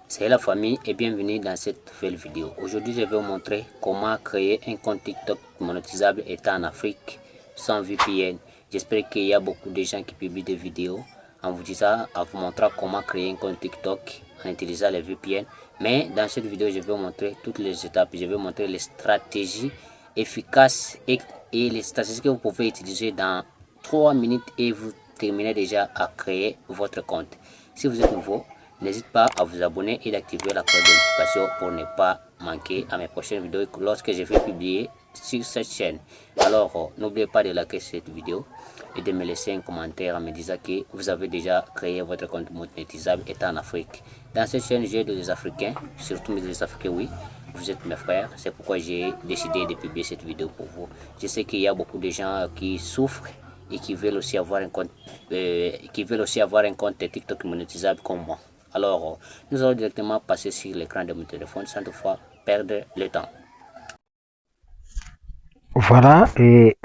C'est la famille et bienvenue dans cette nouvelle vidéo. Aujourd'hui, je vais vous montrer comment créer un compte TikTok monétisable étant en Afrique sans VPN. J'espère qu'il y a beaucoup de gens qui publient des vidéos en vous disant, en vous montrant comment créer un compte TikTok en utilisant les VPN. Mais dans cette vidéo, je vais vous montrer toutes les étapes. Je vais vous montrer les stratégies efficaces et les stratégies que vous pouvez utiliser dans 3 minutes et vous terminez déjà à créer votre compte. Si vous êtes nouveau, n'hésitez pas à vous abonner et d'activer la cloche de notification pour ne pas manquer à mes prochaines vidéos lorsque je vais publier sur cette chaîne. Alors, n'oubliez pas de liker cette vidéo et de me laisser un commentaire en me disant que vous avez déjà créé votre compte monétisable étant en Afrique. Dans cette chaîne, j'ai des Africains, surtout mes Africains, oui. Vous êtes mes frères, c'est pourquoi j'ai décidé de publier cette vidéo pour vous. Je sais qu'il y a beaucoup de gens qui souffrent et qui veulent aussi avoir un compte, TikTok monétisable comme moi. Alors, nous allons directement passer sur l'écran de mon téléphone sans toutefois perdre le temps. Voilà, et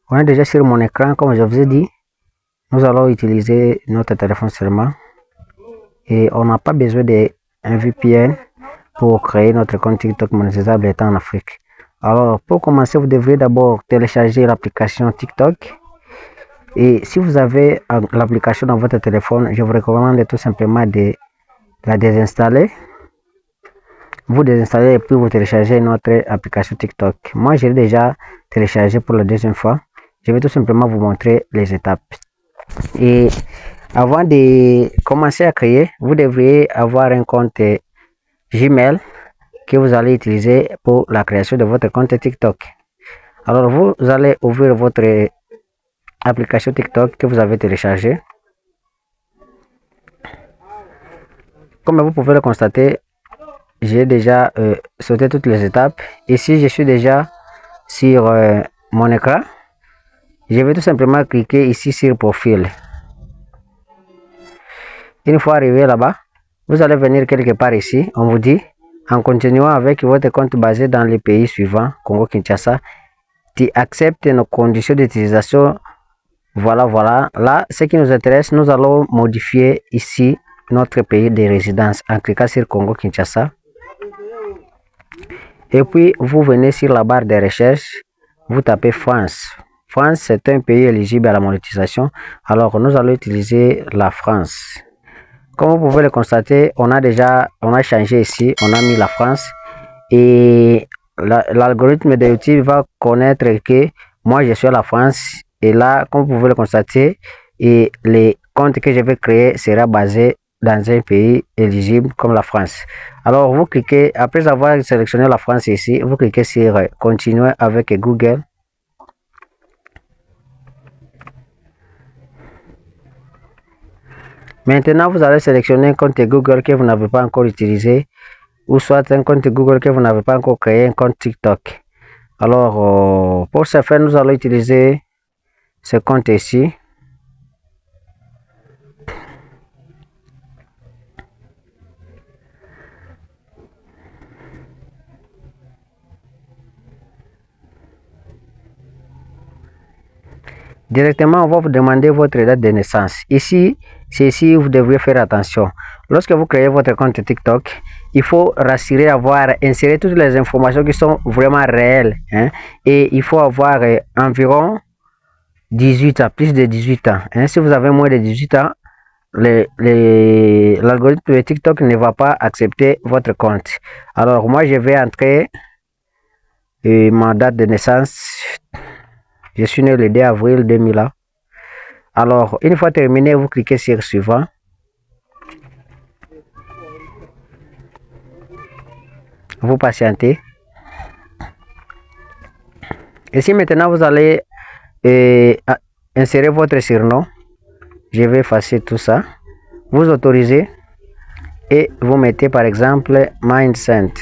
on est déjà sur mon écran, comme je vous ai dit. Nous allons utiliser notre téléphone seulement et on n'a pas besoin d'un VPN pour créer notre compte TikTok monétisable étant en Afrique. Alors, pour commencer, vous devrez d'abord télécharger l'application TikTok. Et si vous avez l'application dans votre téléphone, je vous recommande tout simplement de la désinstaller. Vous désinstallez et puis vous téléchargez notre application TikTok. Moi, j'ai déjà téléchargé pour la deuxième fois. Je vais tout simplement vous montrer les étapes. Et avant de commencer à créer, vous devriez avoir un compte Gmail que vous allez utiliser pour la création de votre compte TikTok. Alors, vous allez ouvrir votre application TikTok que vous avez téléchargée. Comme vous pouvez le constater, j'ai déjà sauté toutes les étapes. Ici, je suis déjà sur mon écran. Je vais tout simplement cliquer ici sur profil. Une fois arrivé là-bas, vous allez venir quelque part ici. On vous dit, en continuant avec votre compte basé dans les pays suivants, Congo-Kinshasa, tu acceptes nos conditions d'utilisation. Voilà. Là, ce qui nous intéresse, nous allons modifier ici notre pays de résidence en cliquant sur Congo-Kinshasa. Et puis, vous venez sur la barre de recherche, vous tapez France. France, c'est un pays éligible à la monétisation. Alors, nous allons utiliser la France. Comme vous pouvez le constater, on a changé ici, on a mis la France. Et l'algorithme de YouTube va connaître que moi, je suis à la France. Et là, comme vous pouvez le constater, et les comptes que je vais créer sera basé dans un pays éligible comme la France. Alors, vous cliquez, après avoir sélectionné la France ici, vous cliquez sur continuer avec Google. Maintenant, vous allez sélectionner un compte Google que vous n'avez pas encore utilisé, ou soit un compte Google que vous n'avez pas encore créé, un compte TikTok. Alors, pour ce faire, nous allons utiliser ce compte ici. Directement, on va vous demander votre date de naissance. Ici, c'est ici où vous devriez faire attention. Lorsque vous créez votre compte TikTok, il faut rassurer, insérer toutes les informations qui sont vraiment réelles. Et il faut avoir environ 18 ans, plus de 18 ans. Si vous avez moins de 18 ans, l'algorithme de TikTok ne va pas accepter votre compte. Alors, moi, je vais entrer ma date de naissance. Je suis né le 2 avril 2000. Alors, une fois terminé, vous cliquez sur suivant. Vous patientez. Et si maintenant vous allez insérer votre surnom, je vais effacer tout ça. Vous autorisez et vous mettez par exemple Mindset.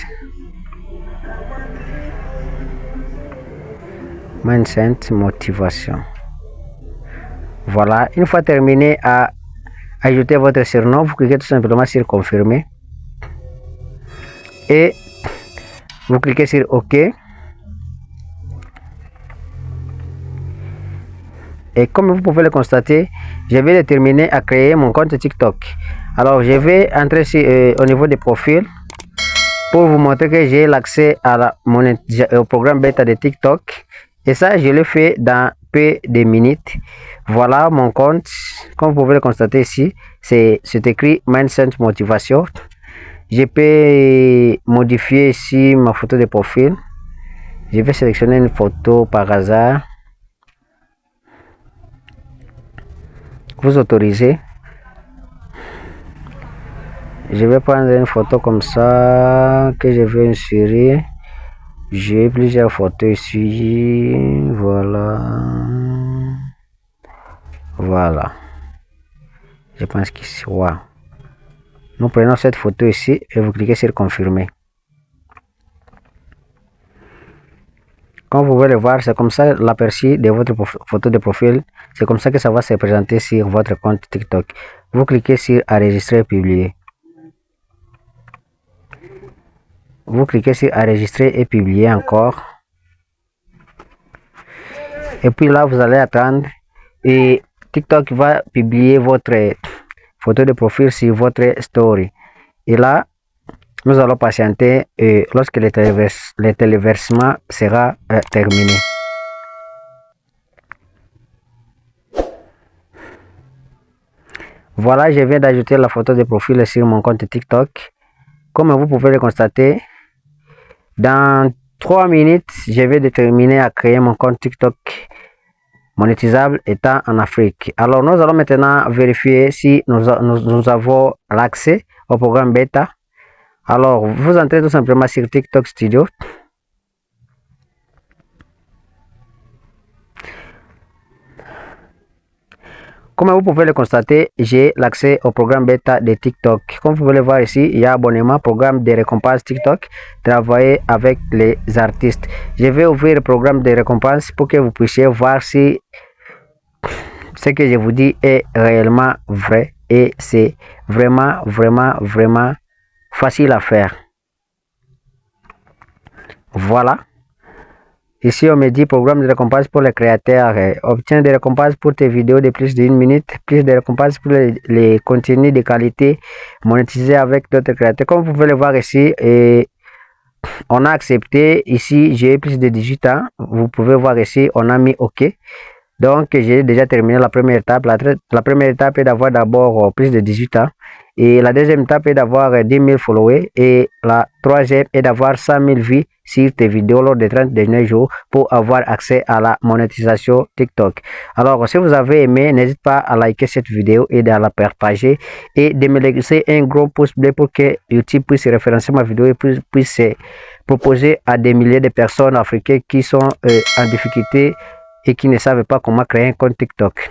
Mindset motivation. Voilà, une fois terminé à ajouter votre surnom, vous cliquez tout simplement sur confirmer et vous cliquez sur OK. Et comme vous pouvez le constater, je vais terminer à créer mon compte TikTok. Alors, je vais entrer au niveau des profils pour vous montrer que j'ai l'accès à au programme bêta de TikTok. Et ça, je le fais dans peu de minutes. Voilà mon compte. Comme vous pouvez le constater ici, c'est écrit Mindset Motivation. Je peux modifier ici ma photo de profil. Je vais sélectionner une photo par hasard. Vous autorisez. Je vais prendre une photo comme ça que je vais insérer. J'ai plusieurs photos ici. Voilà. Je pense qu'ici, wow. Nous prenons cette photo ici et vous cliquez sur confirmer. Comme vous pouvez le voir, c'est comme ça l'aperçu de votre photo de profil. C'est comme ça que ça va se présenter sur votre compte TikTok. Vous cliquez sur enregistrer et publier. Vous cliquez sur enregistrer et publier encore. Et puis là, vous allez attendre et TikTok va publier votre photo de profil sur votre story. Et là, nous allons patienter lorsque le téléversement sera terminé. Voilà, je viens d'ajouter la photo de profil sur mon compte TikTok. Comme vous pouvez le constater, dans 3 minutes, je vais déterminer à créer mon compte TikTok monétisable étant en Afrique. Alors, nous allons maintenant vérifier si nous avons l'accès au programme bêta. Alors, vous entrez tout simplement sur TikTok Studio. Comme vous pouvez le constater, j'ai l'accès au programme bêta de TikTok. Comme vous pouvez le voir ici, il y a abonnement, programme de récompense TikTok, travailler avec les artistes. Je vais ouvrir le programme de récompense pour que vous puissiez voir si ce que je vous dis est réellement vrai et c'est vraiment facile à faire. Voilà. Ici, on me dit programme de récompense pour les créateurs. Obtiens des récompenses pour tes vidéos de plus d'1 minute. Plus de récompenses pour les contenus de qualité monétisés avec d'autres créateurs. Comme vous pouvez le voir ici, on a accepté. Ici, j'ai plus de 18 ans. Vous pouvez voir ici, on a mis OK. Donc, j'ai déjà terminé la première étape. La première étape est d'avoir d'abord plus de 18 ans. Et la deuxième étape est d'avoir 10 000 followers. Et la troisième est d'avoir 100 000 vues sur tes vidéos lors des 30 derniers jours pour avoir accès à la monétisation TikTok. Alors, si vous avez aimé, n'hésitez pas à liker cette vidéo et de la partager et de me laisser un gros pouce bleu pour que YouTube puisse référencer ma vidéo et puisse proposer à des milliers de personnes africaines qui sont en difficulté et qui ne savent pas comment créer un compte TikTok.